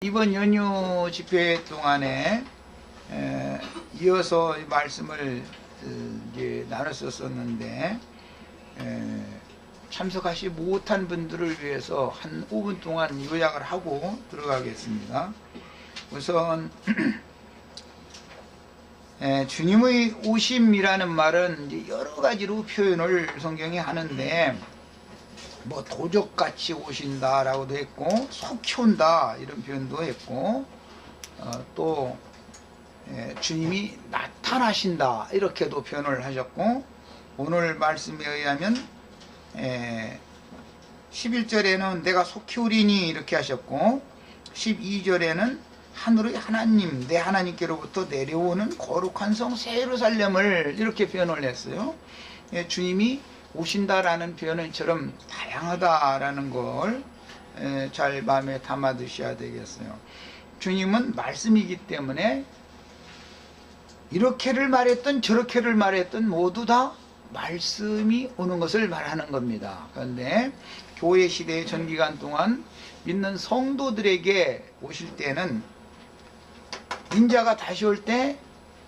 이번 연휴 집회 동안에 이어서 이 말씀을 이제 나눴었는데 참석하지 못한 분들을 위해서 한 5분 동안 요약을 하고 들어가겠습니다. 우선 주님의 오심이라는 말은 이제 여러 가지로 표현을 성경이 하는데 뭐 도적같이 오신다라고도 했고 속히 온다 이런 표현도 했고 또 주님이 나타나신다 이렇게도 표현을 하셨고 오늘 말씀에 의하면 11절에는 내가 속히 오리니 이렇게 하셨고 12절에는 하늘의 하나님 내 하나님께로부터 내려오는 거룩한 성 새 예루살렘을 이렇게 표현을 했어요. 주님이 오신다라는 표현은처럼 다양하다라는 걸 잘 마음에 담아 두셔야 되겠어요. 주님은 말씀이기 때문에 이렇게를 말했던 저렇게를 말했던 모두 다 말씀이 오는 것을 말하는 겁니다. 그런데 교회 시대의 전기간 동안 믿는 성도들에게 오실 때는 인자가 다시 올 때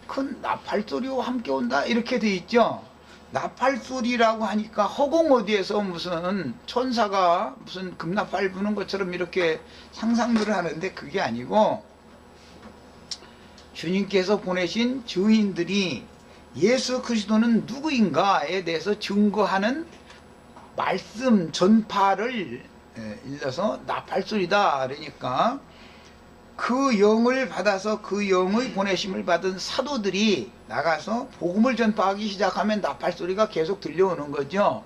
큰 나팔소리와 함께 온다 이렇게 돼 있죠. 나팔소리라고 하니까 허공 어디에서 무슨 천사가 무슨 금나팔 부는 것처럼 이렇게 상상들을 하는데 그게 아니고 주님께서 보내신 증인들이 예수 그리스도는 누구인가에 대해서 증거하는 말씀 전파를 일러서 나팔소리다 그러니까 그 영을 받아서 그 영의 보내심을 받은 사도들이 나가서 복음을 전파하기 시작하면 나팔소리가 계속 들려오는 거죠.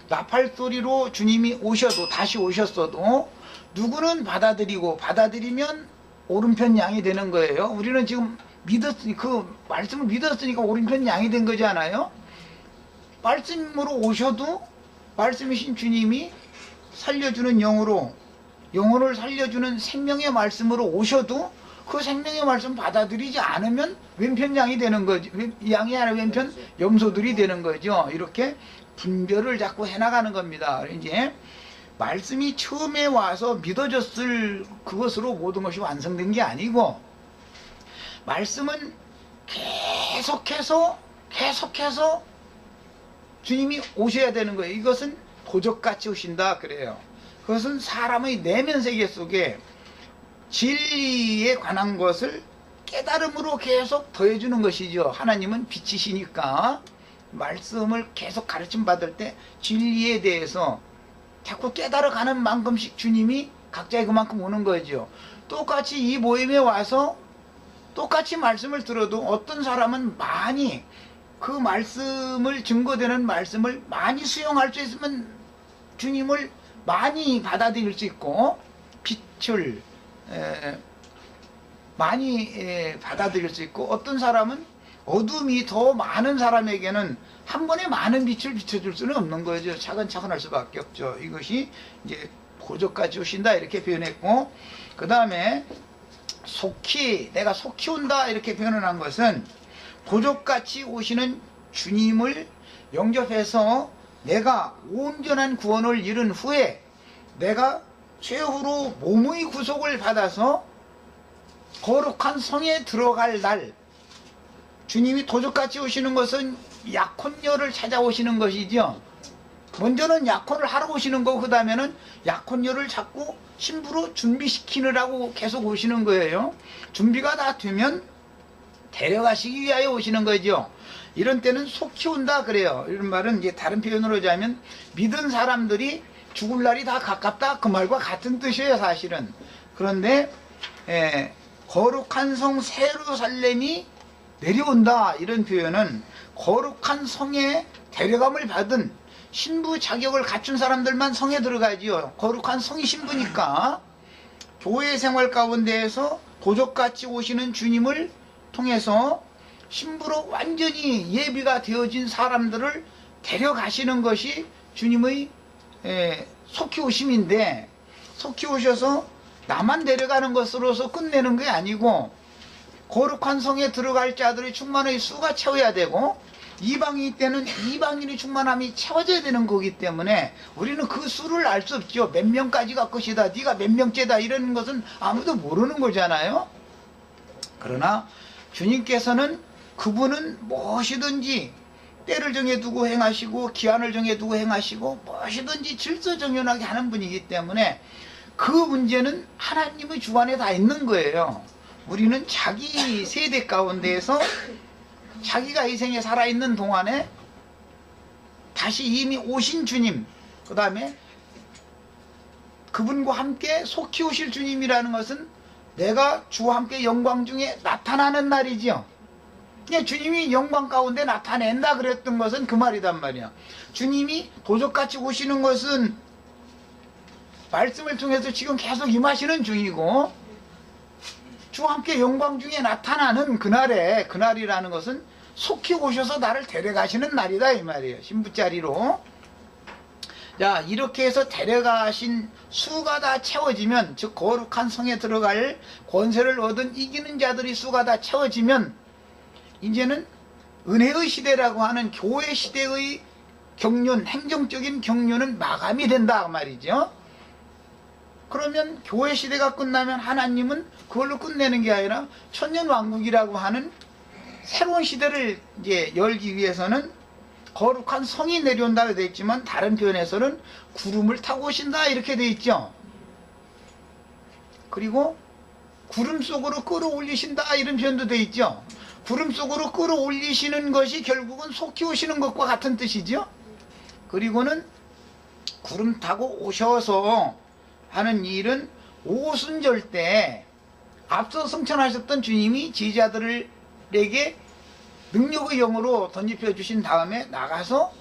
나팔소리로 주님이 오셔도 다시 오셨어도 누구는 받아들이면 오른편 양이 되는 거예요. 우리는 지금 그 말씀을 믿었으니까 오른편 양이 된 거잖아요. 말씀으로 오셔도 말씀이신 주님이 살려주는 영으로 영혼을 살려주는 생명의 말씀으로 오셔도 그 생명의 말씀 받아들이지 않으면 왼편 양이 되는 거죠. 양이 아니라 왼편 염소들이 되는 거죠. 이렇게 분별을 자꾸 해나가는 겁니다. 이제 말씀이 처음에 와서 믿어졌을 그것으로 모든 것이 완성된 게 아니고 말씀은 계속해서 주님이 오셔야 되는 거예요. 이것은 도적같이 오신다 그래요. 그것은 사람의 내면 세계 속에 진리에 관한 것을 깨달음으로 계속 더해주는 것이죠. 하나님은 빛이시니까 말씀을 계속 가르침 받을 때 진리에 대해서 자꾸 깨달아가는 만큼씩 주님이 각자의 그만큼 오는 거죠. 똑같이 이 모임에 와서 똑같이 말씀을 들어도 어떤 사람은 많이 그 말씀을 증거되는 말씀을 많이 수용할 수 있으면 주님을 많이 받아들일 수 있고 빛을 많이 받아들일 수 있고 어떤 사람은 어둠이 더 많은 사람에게는 한 번에 많은 빛을 비춰줄 수는 없는 거죠. 차근차근 할 수밖에 없죠. 이것이 이제 도적같이 오신다 이렇게 표현했고 그 다음에 내가 속히 온다 이렇게 표현을 한 것은 도적같이 오시는 주님을 영접해서 내가 온전한 구원을 이룬 후에 내가 최후로 몸의 구속을 받아서 거룩한 성에 들어갈 날 주님이 도적같이 오시는 것은 약혼녀를 찾아오시는 것이죠. 먼저는 약혼을 하러 오시는 거고 그 다음에는 약혼녀를 자꾸 신부로 준비시키느라고 계속 오시는 거예요. 준비가 다 되면 데려가시기 위하여 오시는 거죠. 이런 때는 속히 온다 그래요. 이런 말은 이제 다른 표현으로 하자면 믿은 사람들이 죽을 날이 다 가깝다 그 말과 같은 뜻이에요 사실은. 그런데 거룩한 성 새 예루살렘이 내려온다 이런 표현은 거룩한 성에 데려감을 받은 신부 자격을 갖춘 사람들만 성에 들어가지요. 거룩한 성이 신부니까 교회 생활 가운데에서 도적같이 오시는 주님을 통해서 신부로 완전히 예비가 되어진 사람들을 데려가시는 것이 주님의 속히 오심인데 속히 오셔서 나만 데려가는 것으로서 끝내는 게 아니고 거룩한 성에 들어갈 자들의 충만의 수가 채워야 되고 이방인 때는 이방인의 충만함이 채워져야 되는 거기 때문에 우리는 그 수를 알 수 없죠. 몇 명까지 갈 것이다, 네가 몇 명째다, 이런 것은 아무도 모르는 거잖아요. 그러나 주님께서는 그분은 무엇이든지 때를 정해두고 행하시고 기한을 정해두고 행하시고 무엇이든지 질서정연하게 하는 분이기 때문에 그 문제는 하나님의 주관에 다 있는 거예요. 우리는 자기 세대 가운데에서 자기가 이 생에 살아있는 동안에 다시 이미 오신 주님, 그 다음에 그분과 함께 속히 오실 주님이라는 것은 내가 주와 함께 영광 중에 나타나는 날이지요. 주님이 영광 가운데 나타낸다 그랬던 것은 그 말이단 말이야. 주님이 도적같이 오시는 것은 말씀을 통해서 지금 계속 임하시는 중이고, 주와 함께 영광 중에 나타나는 그날에, 그날이라는 것은 속히 오셔서 나를 데려가시는 날이다 이 말이에요. 신부자리로. 자, 이렇게 해서 데려가신 수가 다 채워지면, 즉 거룩한 성에 들어갈 권세를 얻은 이기는 자들이 수가 다 채워지면 이제는 은혜의 시대라고 하는 교회 시대의 경륜, 행정적인 경륜은 마감이 된다 말이죠. 그러면 교회 시대가 끝나면 하나님은 그걸로 끝내는 게 아니라 천년왕국이라고 하는 새로운 시대를 이제 열기 위해서는 거룩한 성이 내려온다고 되어 있지만, 다른 표현에서는 구름을 타고 오신다 이렇게 되어 있죠. 그리고 구름 속으로 끌어올리신다 이런 표현도 되어 있죠. 구름 속으로 끌어올리시는 것이 결국은 속히 오시는 것과 같은 뜻이죠. 그리고는 구름 타고 오셔서 하는 일은 오순절 때 앞서 승천하셨던 주님이 제자들에게 능력의 영으로 던집혀 주신 다음에 나가서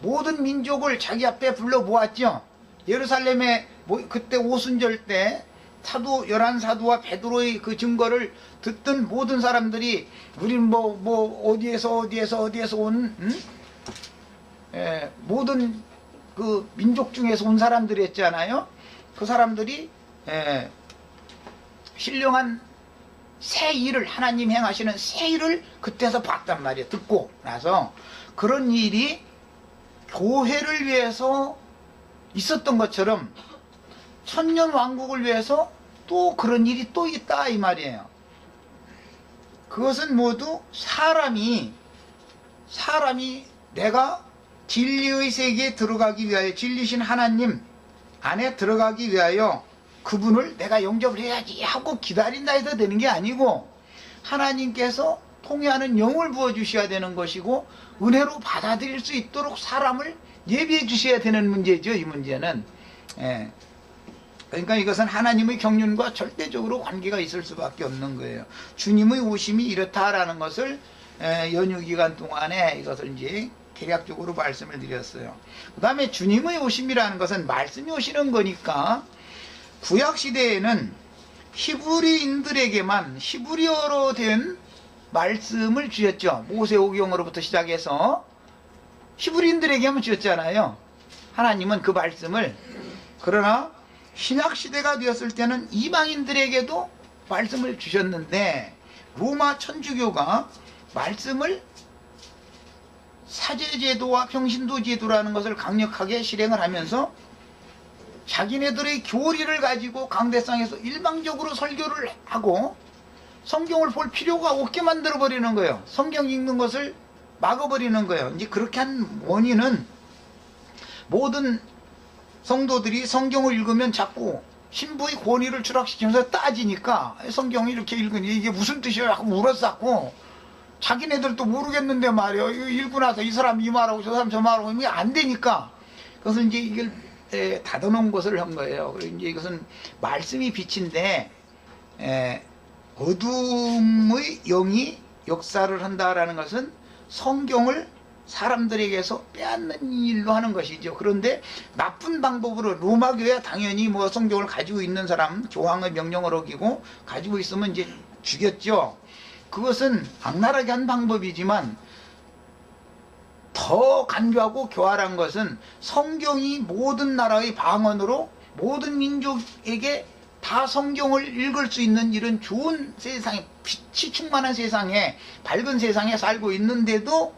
모든 민족을 자기 앞에 불러 모았죠. 예루살렘에 그때 오순절 때 사도 11사도와 베드로의 그 증거를 듣던 모든 사람들이 우린 어디에서 온 모든 그 민족 중에서 온 사람들이었잖아요. 그 사람들이 신령한 새 일을, 하나님 행하시는 새 일을 그때서 봤단 말이에요. 듣고 나서 그런 일이 교회를 위해서 있었던 것처럼 천년 왕국을 위해서 또 그런 일이 또 있다 이 말이에요. 그것은 모두 사람이 내가 진리의 세계에 들어가기 위하여, 진리신 하나님 안에 들어가기 위하여 그분을 내가 영접을 해야지 하고 기다린다 해서 되는 게 아니고, 하나님께서 통해하는 영을 부어주셔야 되는 것이고, 은혜로 받아들일 수 있도록 사람을 예비해 주셔야 되는 문제죠. 이 문제는. 그러니까 이것은 하나님의 경륜과 절대적으로 관계가 있을 수밖에 없는 거예요. 주님의 오심이 이렇다라는 것을 연휴기간 동안에 이것을 이제 대략적으로 말씀을 드렸어요. 그 다음에 주님의 오심이라는 것은 말씀이 오시는 거니까, 구약시대에는 히브리인들에게만 히브리어로 된 말씀을 주셨죠. 모세오경으로부터 시작해서 히브리인들에게만 주셨잖아요. 하나님은 그 말씀을. 그러나 신약시대가 되었을 때는 이방인들에게도 말씀을 주셨는데, 로마 천주교가 말씀을 사제제도와 평신도제도라는 것을 강력하게 실행을 하면서 자기네들의 교리를 가지고 강대상에서 일방적으로 설교를 하고 성경을 볼 필요가 없게 만들어 버리는 거예요. 성경 읽는 것을 막아버리는 거예요. 이제 그렇게 한 원인은, 모든 성도들이 성경을 읽으면 자꾸 신부의 권위를 추락시키면서 따지니까, 성경을 이렇게 읽으니 이게 무슨 뜻이야 하고 물었었고, 자기네들도 모르겠는데 말이에요. 이거 읽고 나서 이 사람 이 말하고 저 사람 저 말하고 이게 안 되니까, 그것을 이제 이걸 닫아놓은 것을 한 거예요. 그리고 이제 이것은 말씀이 빛인데, 어둠의 영이 역사를 한다라는 것은 성경을 사람들에게서 빼앗는 일로 하는 것이죠. 그런데 나쁜 방법으로, 로마 교회야 당연히 성경을 가지고 있는 사람, 교황의 명령을 어기고 가지고 있으면 이제 죽였죠. 그것은 악랄하게 한 방법이지만, 더 간교하고 교활한 것은 성경이 모든 나라의 방언으로 모든 민족에게 다 성경을 읽을 수 있는 이런 좋은 세상에, 빛이 충만한 세상에, 밝은 세상에 살고 있는데도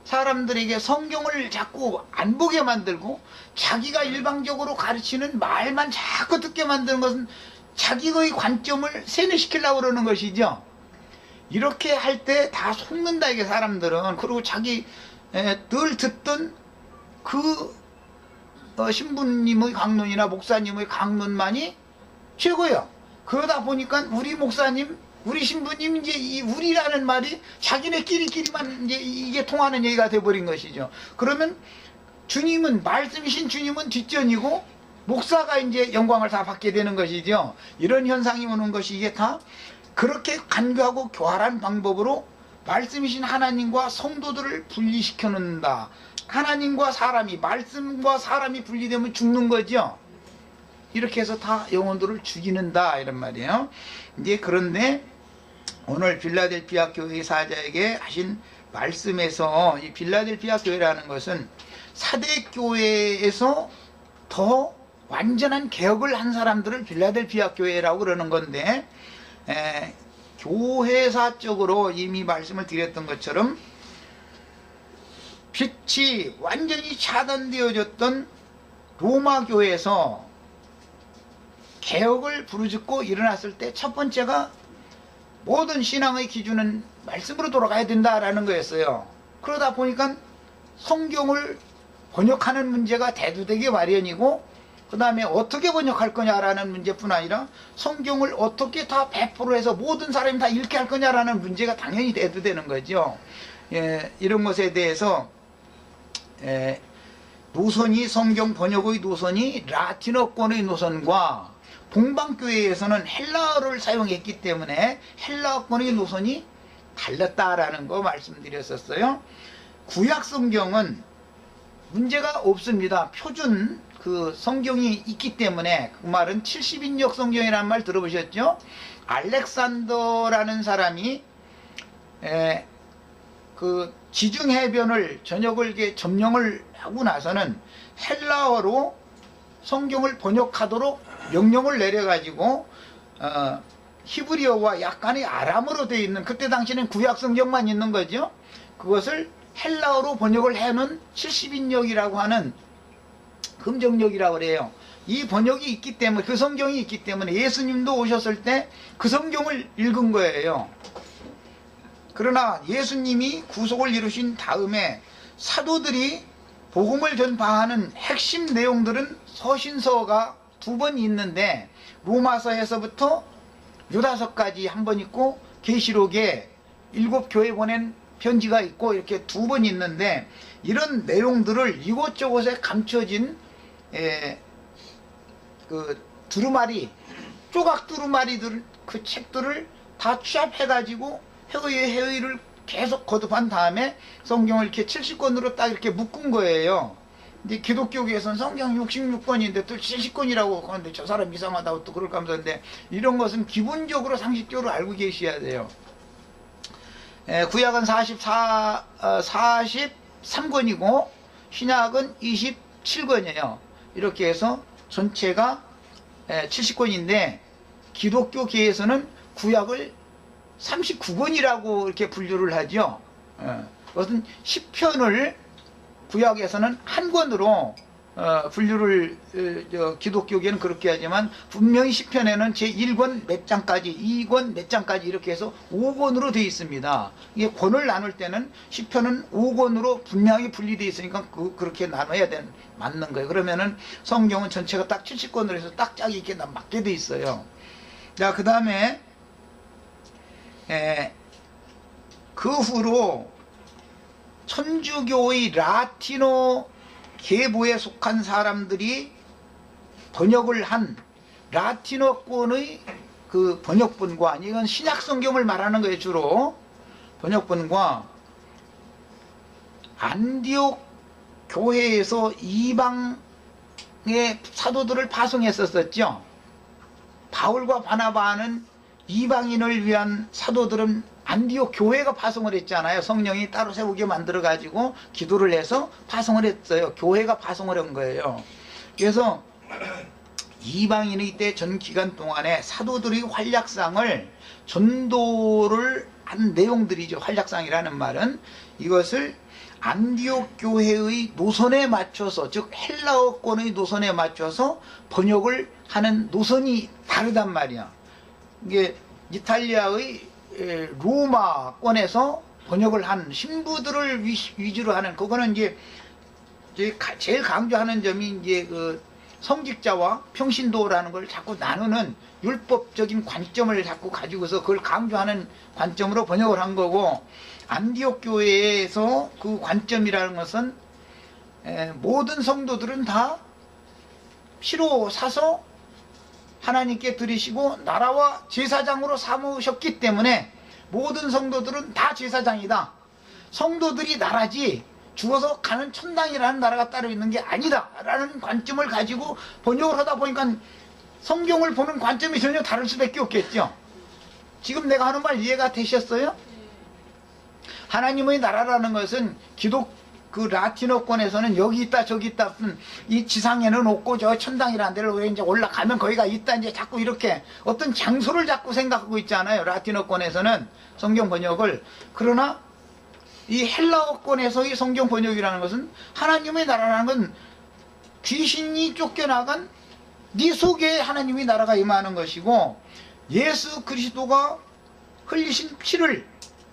사람들에게 성경을 자꾸 안 보게 만들고 자기가 일방적으로 가르치는 말만 자꾸 듣게 만드는 것은 자기의 관점을 세뇌시키려고 그러는 것이죠. 이렇게 할 때 다 속는다 이게 사람들은. 그리고 자기 늘 듣던 그 신부님의 강론이나 목사님의 강론만이 최고예요. 그러다 보니까 우리 목사님, 우리 신부님, 이제 이 우리라는 말이 자기네끼리만 이제 이게 통하는 얘기가 돼버린 것이죠. 그러면 주님은, 말씀이신 주님은 뒷전이고 목사가 이제 영광을 다 받게 되는 것이죠. 이런 현상이 오는 것이 이게 다 그렇게 간교하고 교활한 방법으로 말씀이신 하나님과 성도들을 분리시켜 놓는다. 하나님과 사람이, 말씀과 사람이 분리되면 죽는 거죠. 이렇게 해서 다 영혼들을 죽이는다 이런 말이에요. 이제 그런데 오늘 빌라델피아 교회 사자에게 하신 말씀에서 이 빌라델피아 교회라는 것은 사대 교회에서 더 완전한 개혁을 한 사람들을 빌라델피아 교회라고 그러는 건데, 교회사적으로 이미 말씀을 드렸던 것처럼 빛이 완전히 차단되어졌던 로마 교회에서 개혁을 부르짖고 일어났을 때 첫 번째가 모든 신앙의 기준은 말씀으로 돌아가야 된다라는 거였어요. 그러다 보니까 성경을 번역하는 문제가 대두되기 마련이고, 그 다음에 어떻게 번역할 거냐라는 문제뿐 아니라 성경을 어떻게 다 배포를 해서 모든 사람이 다 읽게 할 거냐라는 문제가 당연히 대두되는 거죠. 이런 것에 대해서 노선이, 성경 번역의 노선이 라틴어권의 노선과 동방교회에서는 헬라어를 사용했기 때문에 헬라어권의 노선이 달랐다라는 거 말씀드렸었어요. 구약 성경은 문제가 없습니다. 표준 그 성경이 있기 때문에. 그 말은 70인역 성경이라는 말 들어보셨죠? 알렉산더라는 사람이 그 지중해변을 전역을 이렇게 점령을 하고 나서는 헬라어로 성경을 번역하도록 명령을 내려가지고 히브리어와 약간의 아람어로 되어 있는, 그때 당시에는 구약 성경만 있는 거죠. 그것을 헬라어로 번역을 해놓은 70인역이라고 하는 금정역이라고 그래요. 이 번역이 있기 때문에, 그 성경이 있기 때문에 예수님도 오셨을 때 그 성경을 읽은 거예요. 그러나 예수님이 구속을 이루신 다음에 사도들이 복음을 전파하는 핵심 내용들은 서신서가 2번 있는데, 로마서에서부터 유다서까지 한 번 있고 계시록에 7교회 보낸 편지가 있고 이렇게 2번 있는데, 이런 내용들을 이곳저곳에 감춰진 그 두루마리, 조각 두루마리들, 그 책들을 다 취합해가지고 회의를 계속 거듭한 다음에 성경을 이렇게 70권으로 딱 이렇게 묶은 거예요. 근데 기독교계에서는 성경 66권인데 또 70권이라고 하는데 저 사람 이상하다고 또 그럴까 하면서인데, 이런 것은 기본적으로 상식적으로 알고 계셔야 돼요. 구약은 43권이고 신약은 27권이에요. 이렇게 해서 전체가 70권인데 기독교계에서는 구약을 39권이라고 이렇게 분류를 하죠. 그것은 10편을 구약에서는 한 권으로 분류를 기독교계는 그렇게 하지만 분명히 10편에는 제1권 몇 장까지, 2권 몇 장까지 이렇게 해서 5권으로 되어 있습니다. 이게 권을 나눌 때는 10편은 5권으로 분명히 분리되어 있으니까 그렇게 나눠야 맞는 거예요. 그러면은 성경은 전체가 딱 70권으로 해서 딱 짝이 이렇게 맞게 되어 있어요. 자, 그 다음에 그 후로 천주교의 라틴어 계보에 속한 사람들이 번역을 한 라틴어권의 그 번역본과, 이건 신약 성경을 말하는 거예요. 주로 번역본과 안디옥 교회에서 이방의 사도들을 파송했었죠. 바울과 바나바는 이방인을 위한 사도들은 안디옥 교회가 파송을 했잖아요. 성령이 따로 세우게 만들어 가지고 기도를 해서 파송을 했어요. 교회가 파송을 한 거예요. 그래서 이방인의 때 전 기간 동안에 사도들의 활약상을, 전도를 한 내용들이죠. 활약상이라는 말은 이것을 안디옥 교회의 노선에 맞춰서, 즉 헬라어권의 노선에 맞춰서 번역을 하는 노선이 다르단 말이야. 이게 이탈리아의 로마권에서 번역을 한 신부들을 위주로 하는, 그거는 이제 제일 강조하는 점이 이제 그 성직자와 평신도라는 걸 자꾸 나누는 율법적인 관점을 자꾸 가지고서 그걸 강조하는 관점으로 번역을 한 거고, 안디옥 교회에서 그 관점이라는 것은 모든 성도들은 다 피로 사서 하나님께 드리시고 나라와 제사장으로 삼으셨기 때문에 모든 성도들은 다 제사장이다. 성도들이 나라지 죽어서 가는 천당이라는 나라가 따로 있는 게 아니다 라는 관점을 가지고 번역을 하다 보니까 성경을 보는 관점이 전혀 다를 수밖에 없겠죠. 지금 내가 하는 말 이해가 되셨어요? 하나님의 나라라는 것은 그 라틴어권에서는 여기 있다 저기 있다, 이 지상에는 없고 저 천당이라는 데를 왜 이제 올라가면 거기가 있다, 이제 자꾸 이렇게 어떤 장소를 자꾸 생각하고 있잖아요, 라틴어권에서는 성경 번역을. 그러나 이 헬라어권에서의 성경 번역이라는 것은 하나님의 나라라는 건 귀신이 쫓겨나간 네 속에 하나님의 나라가 임하는 것이고, 예수 그리스도가 흘리신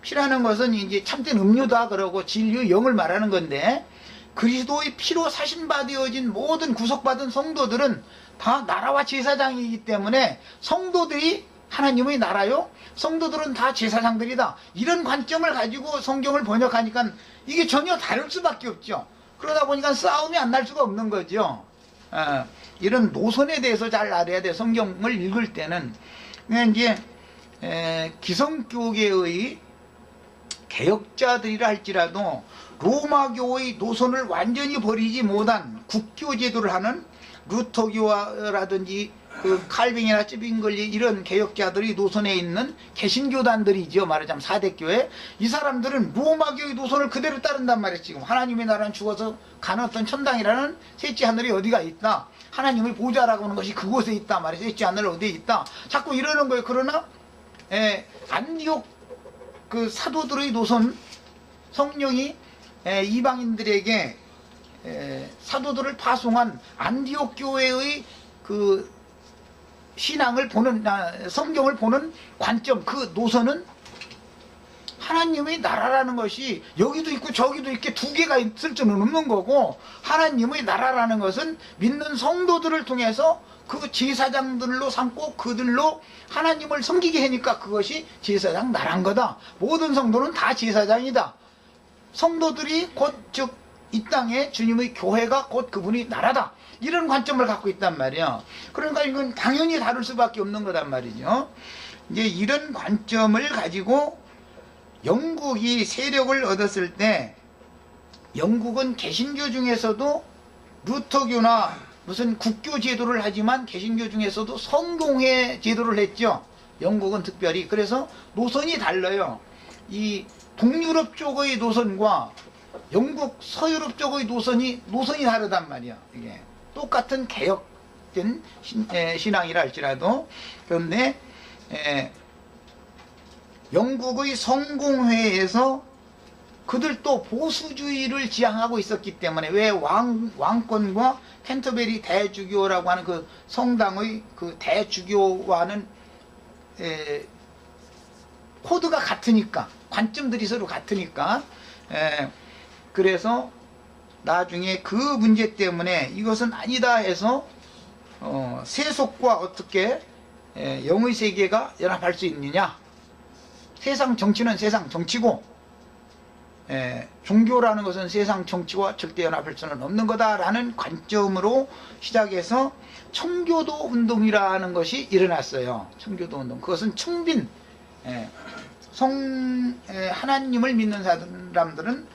피라는 것은 이제 참된 음료다 그러고 진리의 영을 말하는 건데, 그리스도의 피로 사신받아진 모든 구속받은 성도들은 다 나라와 제사장이기 때문에 성도들이 하나님의 나라요, 성도들은 다 제사장들이다, 이런 관점을 가지고 성경을 번역하니까 이게 전혀 다를 수밖에 없죠. 그러다 보니까 싸움이 안 날 수가 없는 거죠. 이런 노선에 대해서 잘 알아야 돼, 성경을 읽을 때는. 이제 기성교계의 개혁자들이라 할지라도 로마교의 노선을 완전히 버리지 못한 국교제도를 하는 루터교라든지 그 칼빈이나 찌빙글리 이런 개혁자들이 노선에 있는 개신교단들이죠. 말하자면 사대교회. 이 사람들은 로마교의 노선을 그대로 따른단 말이에요. 지금 하나님의 나라는 죽어서 가는 어떤 천당이라는 셋째 하늘이 어디가 있다, 하나님의 보좌라고 하는 것이 그곳에 있다 말이에요. 셋째 하늘 어디에 있다, 자꾸 이러는 거예요. 그러나 안디옥 그 사도들의 노선, 성령이 이방인들에게 사도들을 파송한 안디옥 교회의 그 신앙을 보는, 성경을 보는 관점, 그 노선은 하나님의 나라라는 것이 여기도 있고 저기도 이렇게 두 개가 있을 줄은 없는 거고, 하나님의 나라라는 것은 믿는 성도들을 통해서 그 제사장들로 삼고 그들로 하나님을 섬기게 하니까 그것이 제사장 나란 거다. 모든 성도는 다 제사장이다. 성도들이 곧 즉 이 땅에 주님의 교회가 곧 그분이 나라다, 이런 관점을 갖고 있단 말이야. 그러니까 이건 당연히 다를 수밖에 없는 거단 말이죠. 이제 이런 관점을 가지고 영국이 세력을 얻었을 때, 영국은 개신교 중에서도 루터교나 무슨 국교 제도를 하지만 개신교 중에서도 성공회 제도를 했죠. 영국은 특별히. 그래서 노선이 달라요. 이 동유럽 쪽의 노선과 영국 서유럽 쪽의 노선이 다르단 말이야. 이게 똑같은 개혁된 신앙이라 할지라도. 그런데 영국의 성공회에서 그들도 보수주의를 지향하고 있었기 때문에, 왜 왕권과 캔터베리 대주교라고 하는 그 성당의 그 대주교와는 코드가 같으니까, 관점들이 서로 같으니까, 그래서 나중에 그 문제 때문에 이것은 아니다 해서 세속과 어떻게 영의 세계가 연합할 수 있느냐, 세상 정치는 세상 정치고 종교라는 것은 세상 정치와 절대 연합할 수는 없는 거다라는 관점으로 시작해서 청교도 운동이라는 것이 일어났어요. 청교도 운동. 그것은 청빈, 하나님을 믿는 사람들은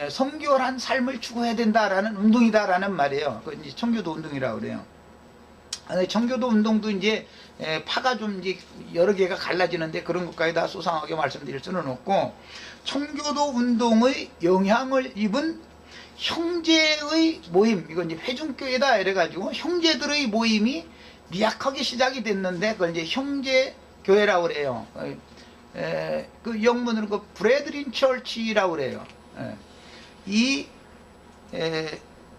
성결한 삶을 추구해야 된다라는 운동이다라는 말이에요. 그건 이제 청교도 운동이라고 그래요. 청교도 운동도 이제 파가 좀 이제 여러 개가 갈라지는데 그런 것까지 다 소상하게 말씀드릴 수는 없고, 청교도 운동의 영향을 입은 형제의 모임, 이건 이제 회중교회다 이래가지고 형제들의 모임이 미약하게 시작이 됐는데 그걸 이제 형제교회라고 그래요. 그 영문으로 그 브레드린 철치라고 그래요. 이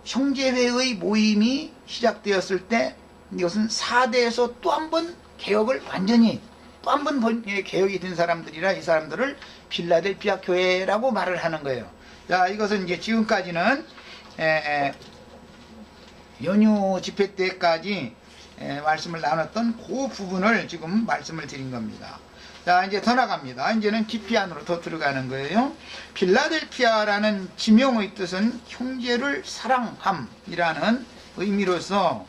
형제회의 모임이 시작되었을 때 이것은 4대에서 또 한 번 개혁을 완전히 또 한 번 개혁이 된 사람들이라 이 사람들을 필라델피아 교회라고 말을 하는 거예요. 자, 이것은 이제 지금까지는 연휴 집회 때까지 말씀을 나눴던 그 부분을 지금 말씀을 드린 겁니다. 자, 이제 더 나갑니다. 이제는 깊이 안으로 더 들어가는 거예요. 필라델피아라는 지명의 뜻은 형제를 사랑함이라는 의미로서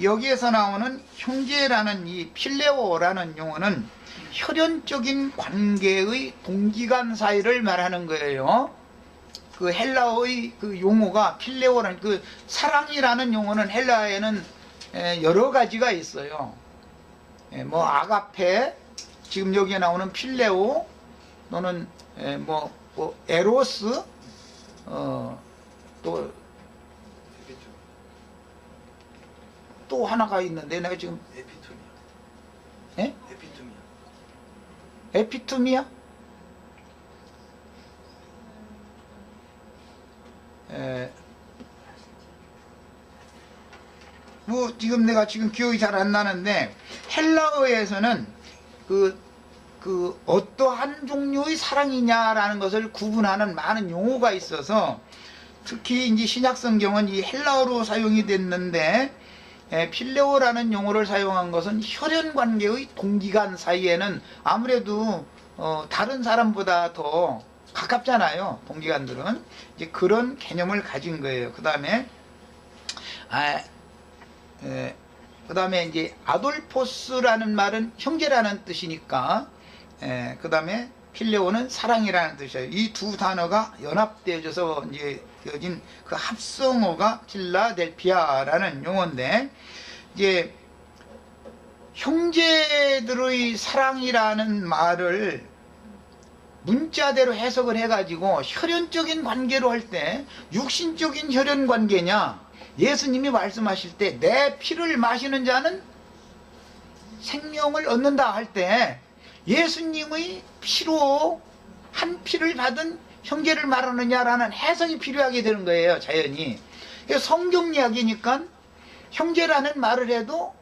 여기에서 나오는 형제라는 이 필레오라는 용어는 혈연적인 관계의 동기간 사이를 말하는 거예요. 그 헬라어의 그 용어가 필레오라는 그 사랑이라는 용어는 헬라어에는 여러 가지가 있어요. 뭐 아가페, 지금 여기에 나오는 필레오, 또는 뭐 에로스, 또 하나가 있는데 내가 지금 에피투미아? 뭐 지금 내가 기억이 잘 안 나는데 헬라어에서는 그 어떠한 종류의 사랑이냐라는 것을 구분하는 많은 용어가 있어서 특히 이제 신약 성경은 이 헬라어로 사용이 됐는데 필레오라는 용어를 사용한 것은 혈연 관계의 동기간 사이에는 아무래도 다른 사람보다 더 가깝잖아요. 동기간들은 이제 그런 개념을 가진 거예요. 그 다음에 이제 아돌포스라는 말은 형제라는 뜻이니까 그 다음에 필레오는 사랑이라는 뜻이에요. 이 두 단어가 연합되어져서 이제 되어진 그 합성어가 필라델피아라는 용어인데, 이제 형제들의 사랑이라는 말을 문자대로 해석을 해가지고 혈연적인 관계로 할 때 육신적인 혈연 관계냐, 예수님이 말씀하실 때 내 피를 마시는 자는 생명을 얻는다 할 때 예수님의 피로 한 피를 받은 형제를 말하느냐라는 해석이 필요하게 되는 거예요, 자연히. 성경 이야기니까 형제라는 말을 해도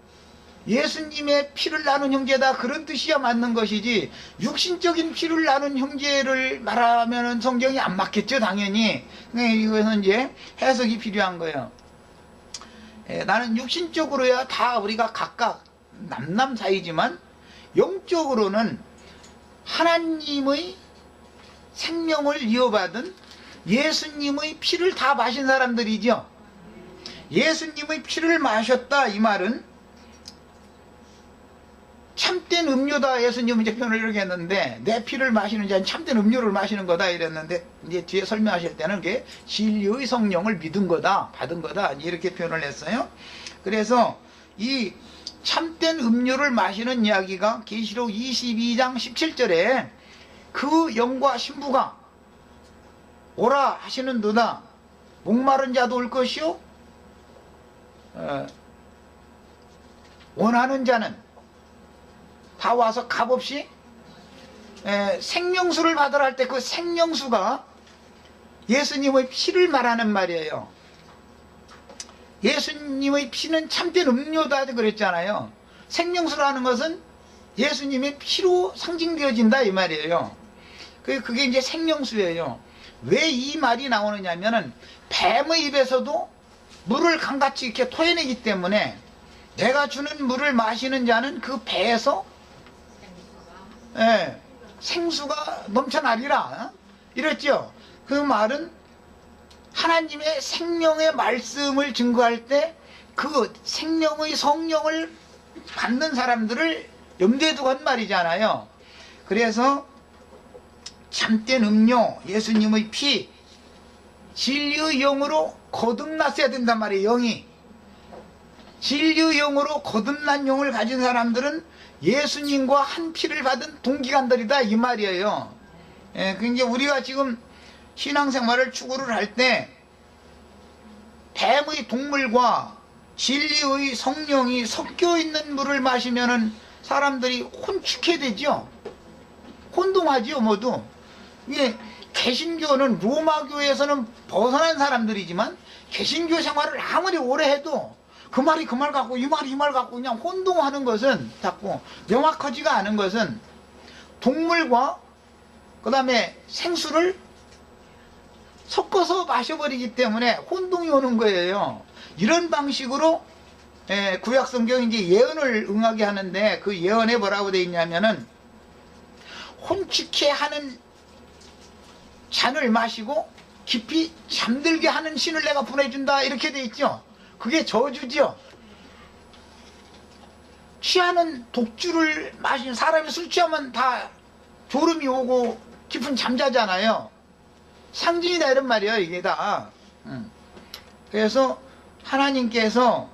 예수님의 피를 나눈 형제다, 그런 뜻이야 맞는 것이지 육신적인 피를 나눈 형제를 말하면 성경이 안 맞겠죠, 당연히. 이것은 이제 해석이 필요한 거예요. 나는 육신적으로야 다 우리가 각각 남남 사이지만 영적으로는 하나님의 생명을 이어받은 예수님의 피를 다 마신 사람들이죠. 예수님의 피를 마셨다, 이 말은 참된 음료다. 예수님은 이제 표현을 이렇게 했는데, 내 피를 마시는 자는 참된 음료를 마시는 거다 이랬는데, 이제 뒤에 설명하실 때는 그게 진리의 성령을 믿은 거다, 받은 거다, 이렇게 표현을 했어요. 그래서 이 참된 음료를 마시는 이야기가 계시록 22장 17절에 그 영과 신부가 오라 하시는도다. 목마른 자도 올 것이요, 원하는 자는 다 와서 값없이 생명수를 받으라 할 때 그 생명수가 예수님의 피를 말하는 말이에요. 예수님의 피는 참된 음료다 그랬잖아요. 생명수라는 것은 예수님의 피로 상징되어진다, 이 말이에요. 그게 이제 생명수예요. 왜 이 말이 나오느냐면은 뱀의 입에서도 물을 강같이 이렇게 토해내기 때문에 내가 주는 물을 마시는 자는 그 배에서 생수가 넘쳐나리라, 이랬죠. 그 말은 하나님의 생명의 말씀을 증거할 때 그 생명의 성령을 받는 사람들을 염두에 두고 한 말이잖아요. 그래서 참된 음료, 예수님의 피, 진리의 영으로 거듭났어야 된단 말이에요. 영이 진리의 영으로 거듭난 영을 가진 사람들은 예수님과 한 피를 받은 동기간들이다, 이 말이에요. 그러니까 우리가 지금 신앙생활을 추구를 할 때 뱀의 동물과 진리의 성령이 섞여 있는 물을 마시면은 사람들이 혼축해 되죠. 혼동하죠, 모두. 이게 개신교는 로마교에서는 벗어난 사람들이지만 개신교 생활을 아무리 오래 해도 그 말이 그 말 같고 이 말이 이 말 같고 그냥 혼동하는 것은 자꾸 명확하지가 않은 것은 동물과 그 다음에 생수를 섞어서 마셔버리기 때문에 혼동이 오는 거예요. 이런 방식으로 구약 성경이 이제 예언을 응하게 하는데 그 예언에 뭐라고 되어 있냐면은 혼축해 하는 잔을 마시고 깊이 잠들게 하는 신을 내가 보내준다 이렇게 되어 있죠. 그게 저주죠. 취하는 독주를 마신 사람이 술 취하면 다 졸음이 오고 깊은 잠자잖아요. 상징이다 이런 말이에요 이게 다. 그래서 하나님께서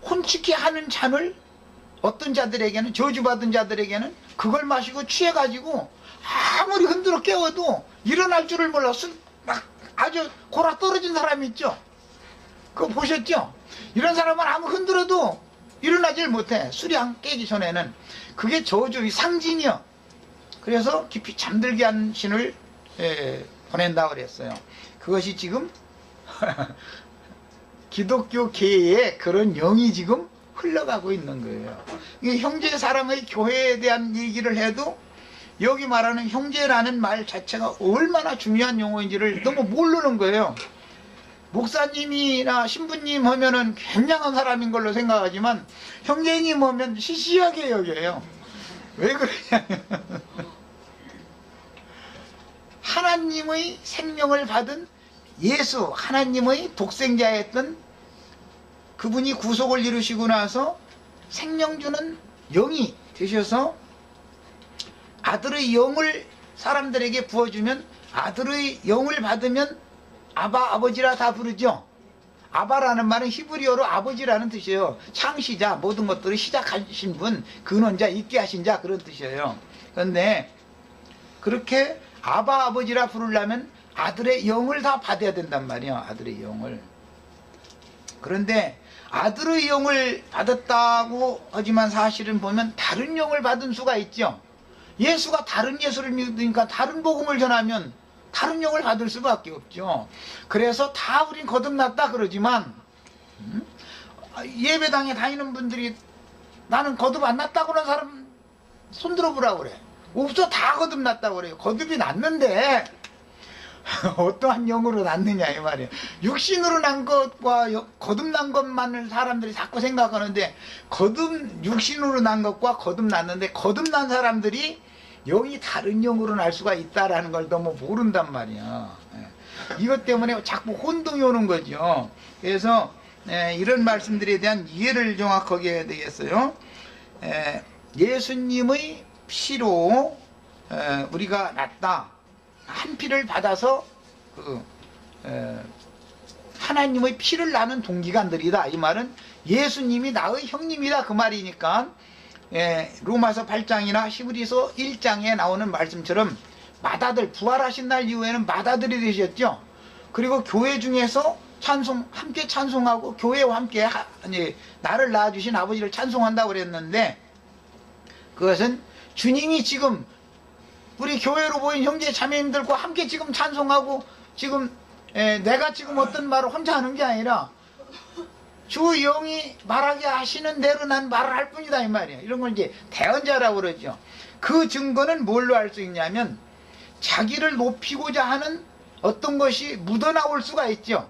혼축해 하는 잔을 어떤 자들에게는 저주받은 자들에게는 그걸 마시고 취해가지고 아무리 흔들어 깨워도 일어날 줄을 몰라 막 아주 골아 떨어진 사람이 있죠. 그거 보셨죠? 이런 사람은 아무 흔들어도 일어나질 못해. 술이 안 깨기 전에는. 그게 저주의 상징이요. 그래서 깊이 잠들게 하는 신을 보낸다고 그랬어요. 그것이 지금 기독교계에 그런 영이 지금 흘러가고 있는 거예요. 이게 형제 사랑의 교회에 대한 얘기를 해도 여기 말하는 형제라는 말 자체가 얼마나 중요한 용어인지를 너무 모르는 거예요. 목사님이나 신부님 하면은 굉장한 사람인 걸로 생각하지만 형제님 하면 시시하게 여겨요. 왜 그러냐면 하나님의 생명을 받은 예수, 하나님의 독생자였던 그분이 구속을 이루시고 나서 생명 주는 영이 되셔서 아들의 영을 사람들에게 부어주면 아들의 영을 받으면 아바, 아버지라 다 부르죠. 아바라는 말은 히브리어로 아버지라는 뜻이에요. 창시자, 모든 것들을 시작하신 분, 근원자, 있게 하신 자 그런 뜻이에요. 그런데 그렇게 아바, 아버지라 부르려면 아들의 영을 다 받아야 된단 말이에요. 아들의 영을. 그런데 아들의 영을 받았다고 하지만 사실은 보면 다른 영을 받은 수가 있죠. 예수가 다른 예수를 믿으니까 다른 복음을 전하면 다른 영을 받을 수밖에 없죠. 그래서 다 우린 거듭났다 그러지만 예배당에 다니는 분들이 나는 거듭 안 났다고 하는 사람 손들어 보라고 그래. 없어. 다 거듭났다고 그래요. 거듭이 났는데 어떠한 영으로 났느냐 이 말이에요. 육신으로 난 것과 거듭난 것만을 사람들이 자꾸 생각하는데 육신으로 난 것과 거듭났는데 거듭난 사람들이 영이 다른 영으로 날 수가 있다라는 걸 너무 모른단 말이야. 이것 때문에 자꾸 혼동이 오는 거죠. 그래서 이런 말씀들에 대한 이해를 정확하게 해야 되겠어요. 예수님의 피로 우리가 낫다. 한 피를 받아서 하나님의 피를 나는 동기간들이다. 이 말은 예수님이 나의 형님이다 그 말이니까 로마서 8장이나 히브리서 1장에 나오는 말씀처럼 맏아들 부활하신 날 이후에는 맏아들이 되셨죠. 그리고 교회 중에서 함께 찬송하고 교회와 함께 나를 낳아주신 아버지를 찬송한다고 그랬는데 그것은 주님이 지금 우리 교회로 모인 형제 자매님들과 함께 지금 찬송하고 지금 내가 지금 어떤 말을 혼자 하는 게 아니라 주 영이 말하게 하시는 대로 난 말을 할 뿐이다 이 말이에요. 이런 걸 이제 대언자라고 그러죠. 그 증거는 뭘로 할 수 있냐면 자기를 높이고자 하는 어떤 것이 묻어나올 수가 있죠.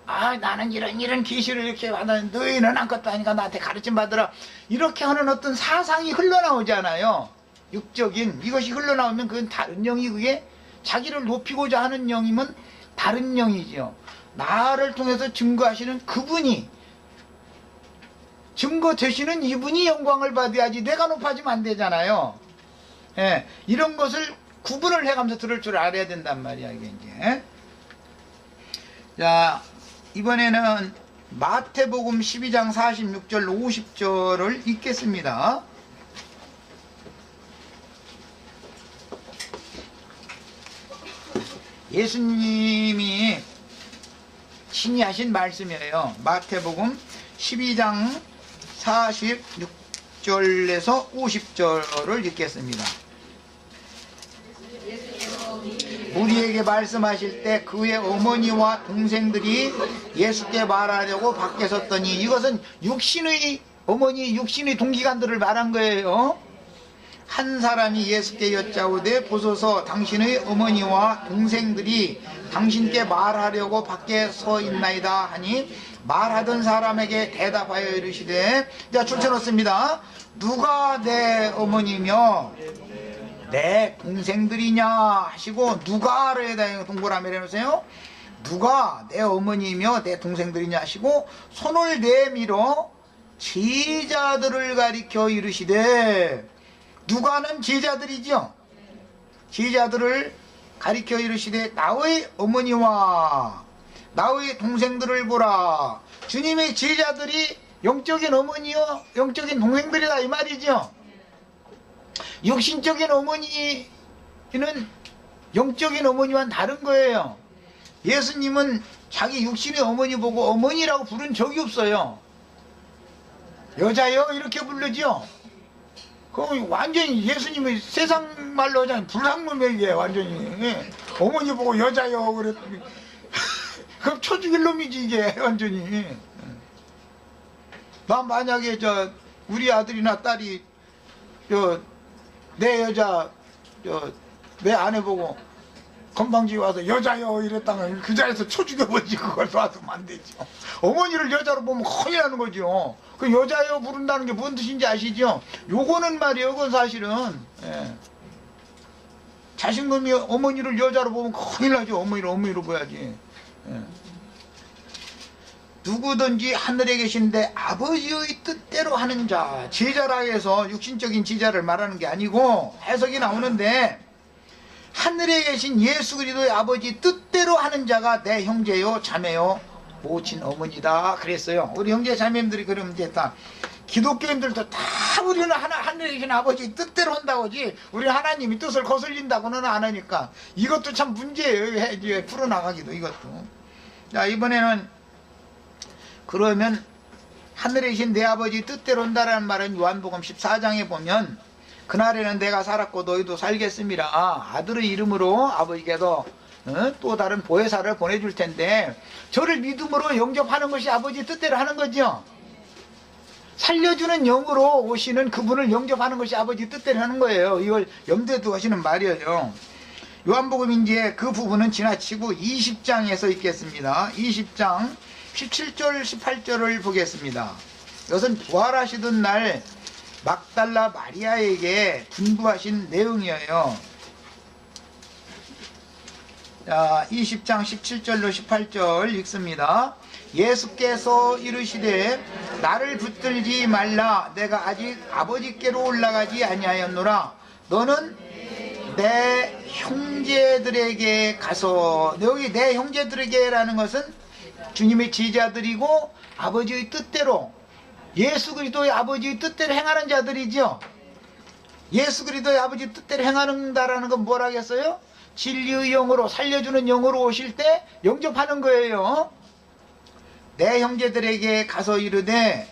아 나는 이런 계시를 이렇게 받았는데 너희는 아무것도 아니까 나한테 가르침 받으라 이렇게 하는 어떤 사상이 흘러나오잖아요. 육적인 이것이 흘러나오면 그건 다른 영이 그게 자기를 높이고자 하는 영이면 다른 영이죠. 나를 통해서 증거하시는 그분이 증거 되시는 이분이 영광을 받아야지 내가 높아지면 안 되잖아요. 이런 것을 구분을 해가면서 들을 줄 알아야 된단 말이야 이게 이제. 자 이번에는 마태복음 12장 46절 50절을 읽겠습니다. 예수님이 친히 하신 말씀이에요. 마태복음 12장 40절에서 50절을 읽겠습니다. 우리에게 말씀하실 때 그의 어머니와 동생들이 예수께 말하려고 밖에 섰더니, 이것은 육신의 어머니, 육신의 동기간들을 말한 거예요. 한 사람이 예수께 여짜오되 보소서 당신의 어머니와 동생들이 당신께 말하려고 밖에 서 있나이다 하니, 말하던 사람에게 대답하여 이르시되, 자 출처놓습니다. 누가 내 어머니며 내 동생들이냐 하시고, 누가를 동그라미 해놓으세요. 누가 내 어머니며 내 동생들이냐 하시고, 손을 내밀어 제자들을 가리켜 이르시되, 누가는 제자들이죠. 제자들을 가리켜 이르시되 나의 어머니와 나의 동생들을 보라. 주님의 제자들이 영적인 어머니요 영적인 동생들이다 이 말이죠. 육신적인 어머니는 영적인 어머니와는 다른 거예요. 예수님은 자기 육신의 어머니 보고 어머니라고 부른 적이 없어요. 여자요 이렇게 부르죠. 그럼 완전히 예수님이 세상 말로 하자면 불상놈이에요. 완전히 어머니 보고 여자요 그랬더니 그럼 쳐 죽일 놈이지 이게 완전히. 나 만약에 우리 아들이나 딸이 내 여자 내 아내 보고 건방지게 와서 여자요 이랬다면 그 자리에서 쳐 죽여버리지. 그걸 놔두면 안 되죠. 어머니를 여자로 보면 큰일 나는 거죠. 그 여자요 부른다는 게 뭔 뜻인지 아시죠? 요거는 말이에요. 그건 사실은 자식놈이 어머니를 여자로 보면 큰일 나죠. 어머니로 봐야지. 누구든지 하늘에 계신데 아버지의 뜻대로 하는 자, 제자라 해서 육신적인 제자를 말하는 게 아니고 해석이 나오는데, 하늘에 계신 예수 그리스도의 아버지 뜻대로 하는 자가 내 형제요 자매요 모친 어머니다 그랬어요. 우리 형제 자매님들이 그러면 이제 다 기독교인들도 다 우리는 하늘에 계신 아버지 뜻대로 한다고지 우리 하나님이 뜻을 거슬린다고는 안 하니까 이것도 참 문제예요. 풀어나가기도 이것도. 자 이번에는 그러면 하늘에 계신 내 아버지 뜻대로 한다라는 말은 요한복음 14장에 보면, 그날에는 내가 살았고 너희도 살겠음이라 아들의 이름으로 아버지께서 또 다른 보혜사를 보내줄 텐데, 저를 믿음으로 영접하는 것이 아버지 뜻대로 하는 거죠. 살려주는 영으로 오시는 그분을 영접하는 것이 아버지 뜻대로 하는 거예요. 이걸 염두에 두고 하시는 말이에요. 요한복음 이제 그 부분은 지나치고 20장에서 읽겠습니다. 20장 17절 18절을 보겠습니다. 이것은 부활하시던 날 막달라 마리아에게 분부하신 내용이에요. 자, 20장 17절로 18절 읽습니다. 예수께서 이르시되 나를 붙들지 말라. 내가 아직 아버지께로 올라가지 아니하였노라. 너는 내 형제들에게 가서, 여기 내 형제들에게라는 것은 주님의 제자들이고 아버지의 뜻대로, 예수 그리스도의 아버지의 뜻대로 행하는 자들이죠. 예수 그리스도의 아버지 뜻대로 행하는다라는 건 뭐라겠어요? 진리의 영으로, 살려주는 영으로 오실 때 영접하는 거예요. 내 형제들에게 가서 이르되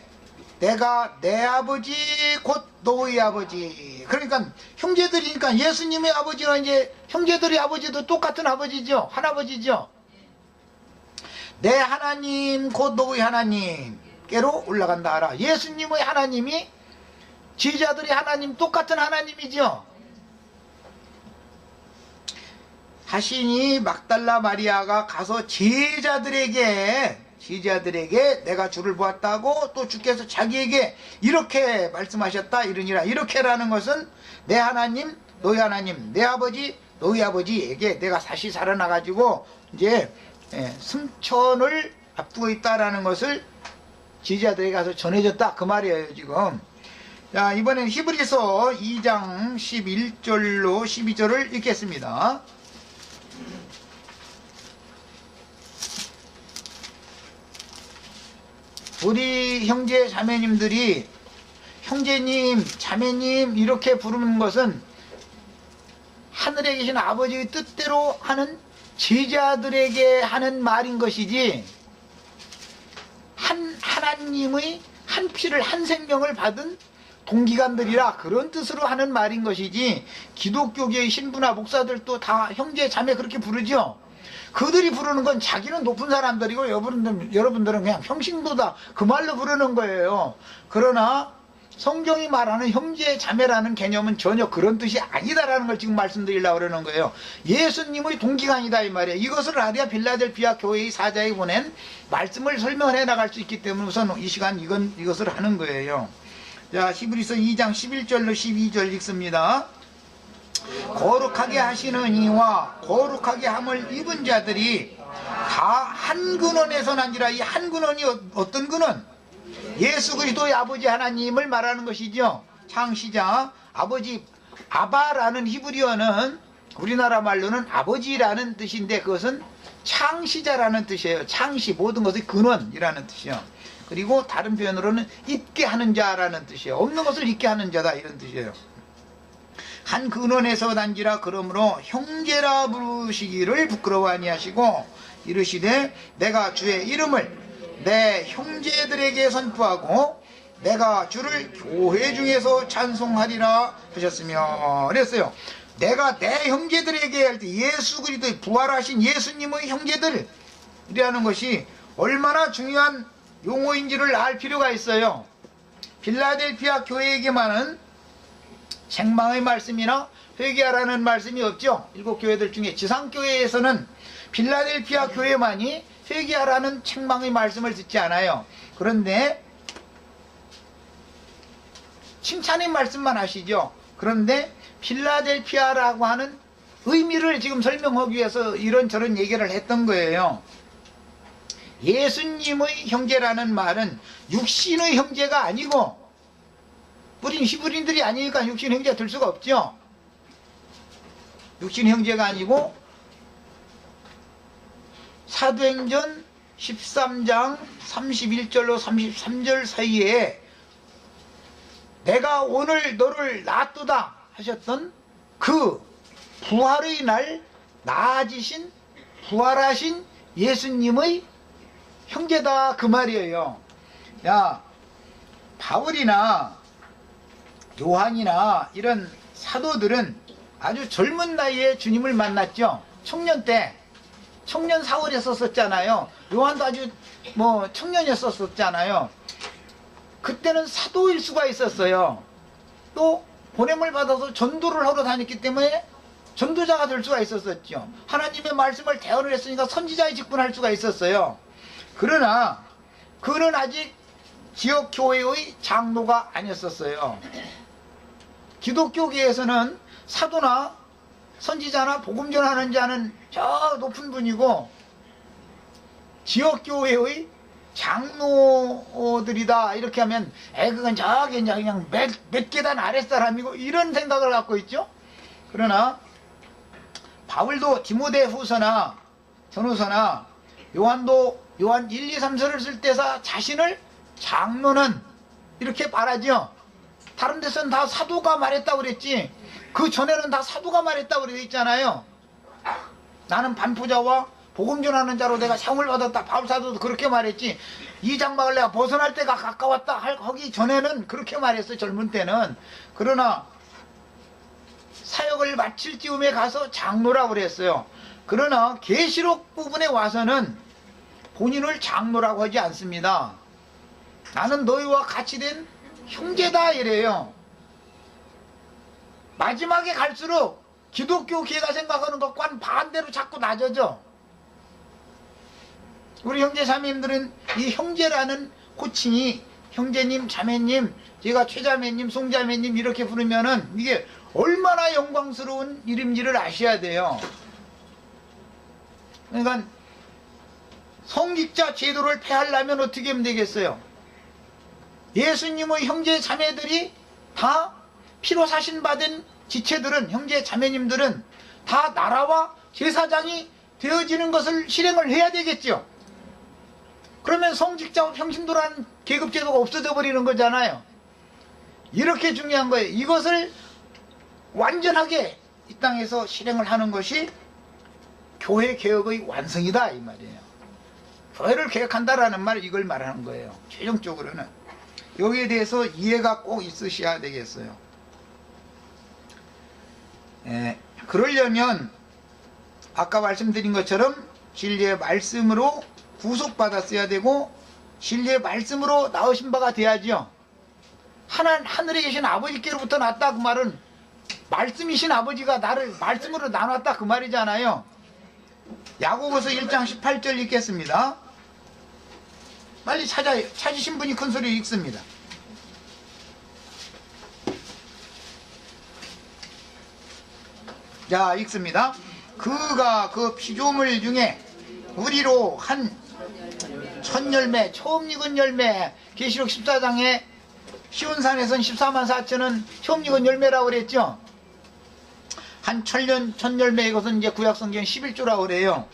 내가 내 아버지 곧 너의 아버지. 그러니까 형제들이니까 예수님의 아버지와 이제 형제들의 아버지도 똑같은 아버지죠. 한 아버지죠. 내 하나님 곧 너의 하나님께로 올라간다 하라. 예수님의 하나님이 제자들의 하나님 똑같은 하나님이죠. 하시니 막달라 마리아가 가서 제자들에게 내가 주를 보았다고, 또 주께서 자기에게 이렇게 말씀하셨다 이러니라. 이렇게라는 것은 내 하나님 너희 하나님, 내 아버지 너희 아버지에게 내가 다시 살아나가지고 이제 승천을 앞두고 있다라는 것을 제자들에게 가서 전해졌다 그 말이에요 지금. 자 이번엔 히브리서 2장 11절로 12절을 읽겠습니다. 우리 형제 자매님들이 형제님 자매님 이렇게 부르는 것은 하늘에 계신 아버지의 뜻대로 하는 제자들에게 하는 말인 것이지, 하나님의 한 피를 한 생명을 받은 동기간들이라 그런 뜻으로 하는 말인 것이지, 기독교계의 신부나 목사들도 다 형제 자매 그렇게 부르죠. 그들이 부르는 건 자기는 높은 사람들이고 여러분들은 그냥 평신도다 그 말로 부르는 거예요. 그러나 성경이 말하는 형제 자매라는 개념은 전혀 그런 뜻이 아니다라는 걸 지금 말씀드리려고 그러는 거예요. 예수님의 동기간이다 이 말이에요. 이것을 알아야 빌라델피아 교회의 사자에 보낸 말씀을 설명을 해 나갈 수 있기 때문에 우선 이 시간 이것을 하는 거예요. 자, 히브리서 2장 11절로 12절 읽습니다. 거룩하게 하시는 이와 거룩하게 함을 입은 자들이 다 한 근원에서 난지라. 이 한 근원이 어떤 근원? 예수 그리스도의 아버지 하나님을 말하는 것이죠. 창시자 아버지, 아바라는 히브리어는 우리나라 말로는 아버지라는 뜻인데 그것은 창시자라는 뜻이에요. 창시, 모든 것의 근원이라는 뜻이요. 그리고 다른 표현으로는 있게 하는 자라는 뜻이에요. 없는 것을 있게 하는 자다 이런 뜻이에요. 한 근원에서 난지라. 그러므로 형제라 부르시기를 부끄러워 아니하시고 이르시되 내가 주의 이름을 내 형제들에게 선포하고 내가 주를 교회 중에서 찬송하리라 하셨으며, 그랬어요. 내가 내 형제들에게 할 때 예수 그리스도의 부활하신 예수님의 형제들이라는 것이 얼마나 중요한 용어인지를 알 필요가 있어요. 빌라델피아 교회에게만은 책망의 말씀이나 회개하라는 말씀이 없죠. 7교회들 중에 지상교회에서는 빌라델피아 교회만이 회개하라는 책망의 말씀을 듣지 않아요. 그런데 칭찬의 말씀만 하시죠. 그런데 필라델피아라고 하는 의미를 지금 설명하기 위해서 이런저런 얘기를 했던 거예요. 예수님의 형제라는 말은 육신의 형제가 아니고, 우린 히브리인들이 아니니까 육신 형제가 될 수가 없죠. 육신 형제가 아니고 사도행전 13장 31절로 33절 사이에 내가 오늘 너를 낳았도다 하셨던 그 부활의 날 나아지신 부활하신 예수님의 형제다 그 말이에요. 야, 바울이나 요한이나 이런 사도들은 아주 젊은 나이에 주님을 만났죠. 청년 때, 청년 사월에 썼었잖아요. 요한도 아주 청년이었었잖아요. 그때는 사도일 수가 있었어요. 또 보냄을 받아서 전도를 하러 다녔기 때문에 전도자가 될 수가 있었었죠. 하나님의 말씀을 대언을 했으니까 선지자의 직분할 수가 있었어요. 그러나 그는 아직 지역교회의 장로가 아니었었어요. 기독교계에서는 사도나 선지자나 복음 전하는 자는 저 높은 분이고 지역교회의 장로들이다 이렇게 하면 그건 저기 그냥 몇 계단 아랫사람이고 이런 생각을 갖고 있죠. 그러나 바울도 디모데후서나 전후서나 요한도 요한 1, 2, 3서를 쓸 때서 자신을 장로는 이렇게 말하죠. 다른 데서는 다 사도가 말했다고 그랬지, 그 전에는 다 사도가 말했다고 그래 있잖아요. 나는 반포자와 복음 전하는 자로 내가 사용을 받았다. 바울 사도도 그렇게 말했지. 이 장막을 내가 벗어날 때가 가까웠다 하기 전에는 그렇게 말했어요. 젊은 때는. 그러나 사역을 마칠 즈음에 가서 장로라고 그랬어요. 그러나 계시록 부분에 와서는 본인을 장로라고 하지 않습니다. 나는 너희와 같이 된 형제다 이래요. 마지막에 갈수록 기독교계가 생각하는 것과는 반대로 자꾸 낮아져. 우리 형제 자매님들은 이 형제라는 호칭이 형제님, 자매님, 제가 최자매님, 송자매님 이렇게 부르면은 이게 얼마나 영광스러운 이름인지를 아셔야 돼요. 그러니까 성직자 제도를 폐하려면 어떻게 하면 되겠어요? 예수님의 형제 자매들이 다 피로 사신받은 지체들은, 형제 자매님들은 다 나라와 제사장이 되어지는 것을 실행을 해야 되겠죠. 그러면 성직자와 평신도라는 계급제도가 없어져 버리는 거잖아요. 이렇게 중요한 거예요. 이것을 완전하게 이 땅에서 실행을 하는 것이 교회 개혁의 완성이다 이 말이에요. 교회를 개혁한다라는 말, 이걸 말하는 거예요. 최종적으로는 여기에 대해서 이해가 꼭 있으셔야 되겠어요. 그러려면 아까 말씀드린 것처럼 진리의 말씀으로 구속받았어야 되고 진리의 말씀으로 나으신 바가 돼야죠. 하늘에 계신 아버지께로부터 났다 그 말은 말씀이신 아버지가 나를 말씀으로 나눴다 그 말이잖아요. 야고보서 1장 18절 읽겠습니다. 빨리 찾으신 분이 큰 소리로 읽습니다. 자, 읽습니다. 그가 그 피조물 중에 우리로 한 첫 열매, 처음 익은 열매, 계시록 14장에 시온산에선 14만 4천은 처음 익은 열매라고 그랬죠. 한 첫 열매, 이것은 이제 구약성경 11조라고 그래요.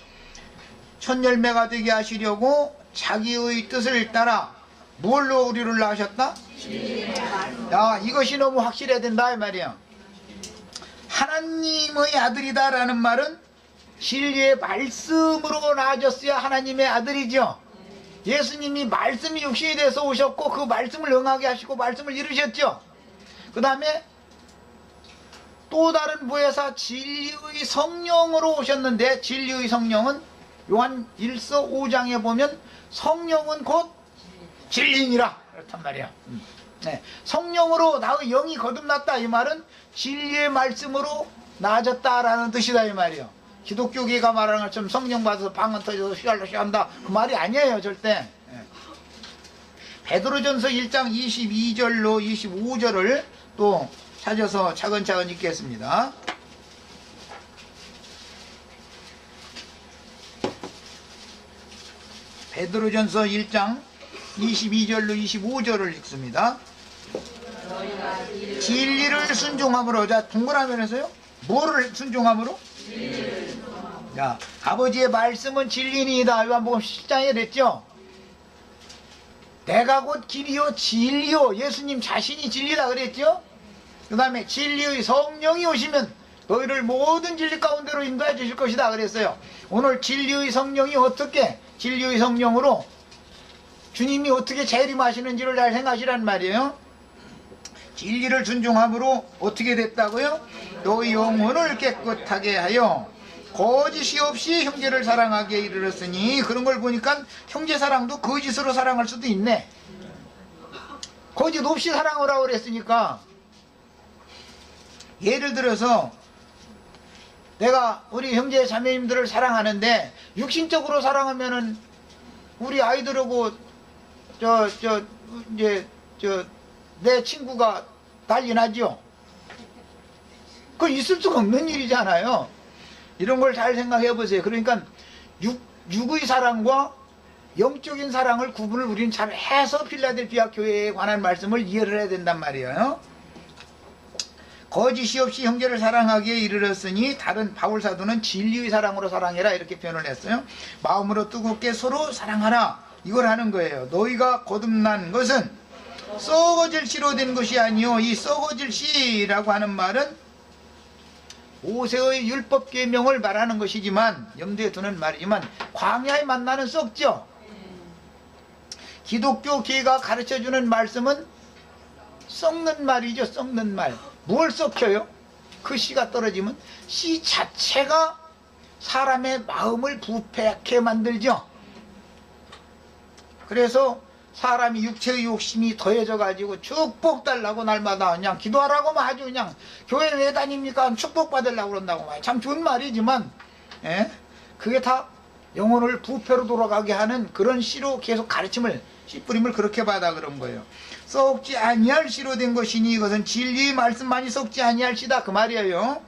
첫 열매가 되게 하시려고 자기의 뜻을 따라 뭘로 우리를 낳으셨다? 야, 이것이 너무 확실해야 된다 이 말이야. 하나님의 아들이다 라는 말은 진리의 말씀으로 낳아졌어야 하나님의 아들이죠. 예수님이 말씀이 육신이 돼서 오셨고 그 말씀을 응하게 하시고 말씀을 이루셨죠. 그 다음에 또 다른 부에서 진리의 성령으로 오셨는데, 진리의 성령은 요한 1서 5장에 보면 성령은 곧 진리니라 그렇단 말이야. 성령으로 나의 영이 거듭났다 이 말은 진리의 말씀으로 나아졌다라는 뜻이다 이 말이요. 기독교계가 말하는 것처럼 성령 받아서 방언 터져서 휘갈로 한다 그 말이 아니에요 절대. 베드로전서 1장 22절로 25절을 또 찾아서 차근차근 읽겠습니다. 베드로전서 1장 22절로 25절을 읽습니다. 진리를 순종함으로. 자, 동그라면에서요 뭐를 순종함으로? 자, 아버지의 말씀은 진리니이다. 요한복음 10장에 그랬죠. 내가 곧 길이요 진리요. 예수님 자신이 진리다 그랬죠. 그 다음에 진리의 성령이 오시면 너희를 모든 진리 가운데로 인도해 주실 것이다 그랬어요. 오늘 진리의 성령이 어떻게, 진리의 성령으로 주님이 어떻게 재림하시는지를 잘 생각하시란 말이에요. 진리를 순종함으로 어떻게 됐다고요? 너희 영혼을 깨끗하게 하여 거짓이 없이 형제를 사랑하게 이르렀으니. 그런 걸 보니까 형제 사랑도 거짓으로 사랑할 수도 있네. 거짓 없이 사랑하라고 그랬으니까. 예를 들어서 내가 우리 형제 자매님들을 사랑하는데 육신적으로 사랑하면은 우리 아이들하고 내 친구가 난리 나죠. 그건 있을 수가 없는 일이잖아요. 이런 걸 잘 생각해 보세요. 그러니까 육의 사랑과 영적인 사랑을 구분을 우리는 잘 해서 필라델피아 교회에 관한 말씀을 이해를 해야 된단 말이에요. 거짓이 없이 형제를 사랑하기에 이르렀으니, 다른 바울 사도는 진리의 사랑으로 사랑해라 이렇게 표현을 했어요. 마음으로 뜨겁게 서로 사랑하라 이걸 하는 거예요. 너희가 거듭난 것은 썩어질 씨로 된 것이 아니요. 이 썩어질 씨라고 하는 말은 모세의 율법 계명을 말하는 것이지만, 염두에 두는 말이지만 광야에 만나는 썩죠. 기독교계가 가르쳐주는 말씀은 썩는 말이죠. 썩는 말. 뭘 썩혀요? 그 씨가 떨어지면 씨 자체가 사람의 마음을 부패하게 만들죠. 그래서 사람이 육체의 욕심이 더해져 가지고 축복 달라고 날마다 그냥 기도하라고 아주 그냥 교회 왜 다닙니까? 축복 받으려고 그런다고 참 좋은 말이지만, 그게 다 영혼을 부패로 돌아가게 하는 그런 씨로 계속 가르침을, 씨뿌림을 그렇게 받아 그런 거예요. 썩지 아니할 씨로 된 것이니 이것은 진리의 말씀만이 썩지 아니할 씨다 그 말이에요.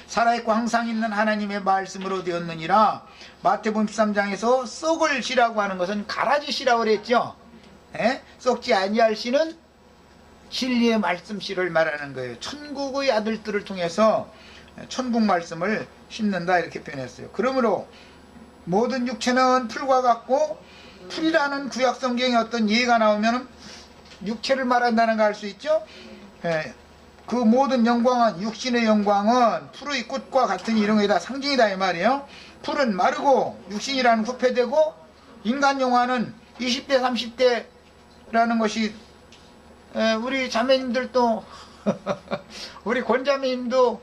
살아있고 항상 있는 하나님의 말씀으로 되었느니라. 마태복음 13장에서 썩을 씨라고 하는 것은 가라지 씨라고 그랬죠. 썩지 아니할 씨는 진리의 말씀 씨를 말하는 거예요. 천국의 아들들을 통해서 천국 말씀을 심는다 이렇게 표현했어요. 그러므로 모든 육체는 풀과 같고, 풀이라는 구약 성경에 어떤 예가 나오면 육체를 말한다는 걸 알 수 있죠. 그 모든 영광은, 육신의 영광은 풀의 꽃과 같으니 이런 게 다 상징이다 이 말이에요. 풀은 마르고 육신이라는 후패되고, 인간 영화는 20대 30대 라는 것이 우리 자매님들도 우리 권자매님도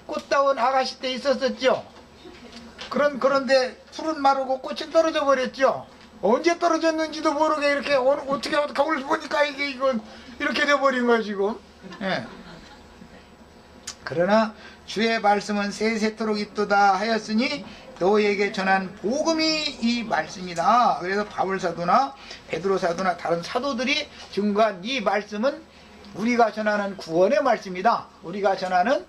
꽃다운 아가씨 때 있었었죠. 그런데 풀은 마르고 꽃은 떨어져 버렸죠. 언제 떨어졌는지도 모르게 이렇게 어떻게 거울 보니까 이건 이렇게 돼버린 거예요 지금. 예. 그러나 주의 말씀은 세세토록 있도다 하였으니 너에게 전한 복음이 이 말씀이다. 그래서 바울 사도나 베드로 사도나 다른 사도들이 증거한 이 말씀은 우리가 전하는 구원의 말씀이다. 우리가 전하는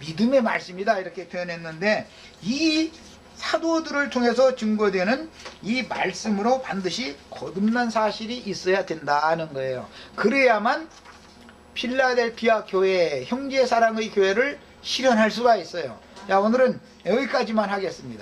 믿음의 말씀이다. 이렇게 표현했는데 이 사도들을 통해서 증거되는 이 말씀으로 반드시 거듭난 사실이 있어야 된다는 거예요. 그래야만 필라델피아 교회, 형제 사랑의 교회를 실현할 수가 있어요. 자, 오늘은 여기까지만 하겠습니다.